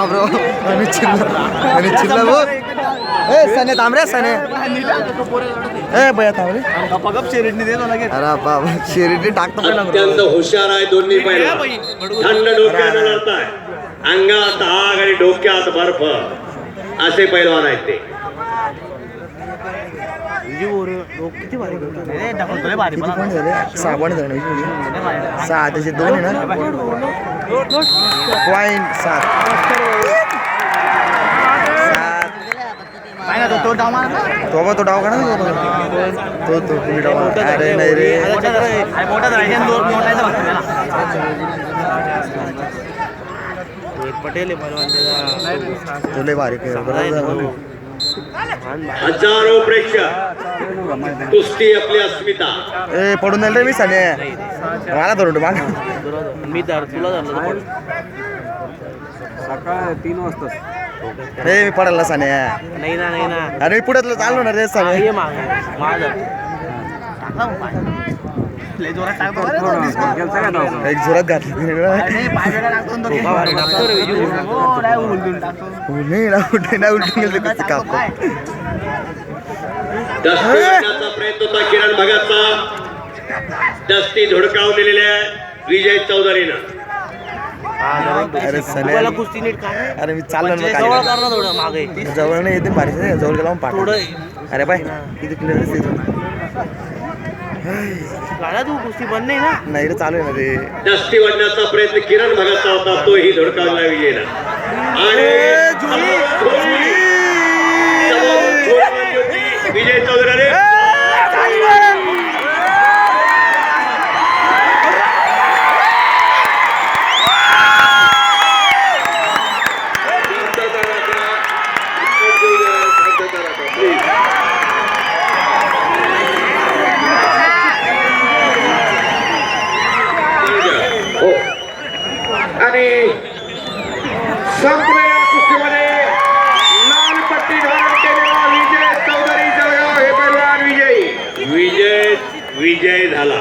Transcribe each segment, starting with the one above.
Bro आणि चिल्ला वो ए सने थांब रे सने ए भैया थांब रे गप शेरीटने देतो लगेच. अरे बाबा शेरीटने टाकतो पहिला. अत्यंत हुशार आहे दोन्ही पैलवान. थंड डोक्यानं लढताय. अंगात आग आणि डोक्यात बर्फ असे पैलवान आहेत ते. किती भारी सहा पॉईंट झाले. सहा त्याचे दोन आहे ना. पॉईंट 7 तो डाव का ना तो तुम्ही डाव. अरे नाही रे पटेल तो लय भारी हजारो प्रेक्षक. कुस्ती आपली अस्मिता. ए पडून जाईल रे मी साने मला धरून माग मी तुला धरलं सकाळ 3 वाजता. रे मी पडायला साने. नाही ना अरे मी पुढे चाललो ना रे साने. ये माझं एक जोरात घातली नाही उलटून गेले कसं कापतो. दस्ती प्रयत्न होता किरण भगतचा. दस्ती धुडकावलेल्या विजय चौधरीनं. अरे सने कुस्ती नीट काय. अरे मी चाललो ना जवळ कर ना थोडं मागे. जवळ नाही येते भारी जवळ गेला पाठ. अरे बाय किती क्लिअर गाडा तू कुस्ती बंद नाही ना. नाही रे चालू आहे ना रे. दस्ती वाढण्याचा प्रयत्न किरण भगतचा होता. तोही धुडकावला विजयनं. आणि विजय चौधरी आणि संपलेल्या कुस्तीमध्ये लाल पट्टी धारण केलेला विजय चौधरी जळगाव हे पैलवान विजय झाला.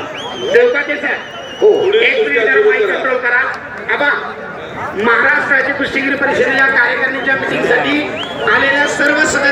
देवकाचे सर हो एक मिनिट माईक कंट्रोल करा. आबा महाराष्ट्र राज्य कुस्तीगीर परिषदेच्या कार्यकारिणीच्या मीटिंगसाठी आलेल्या सर्व सदस्य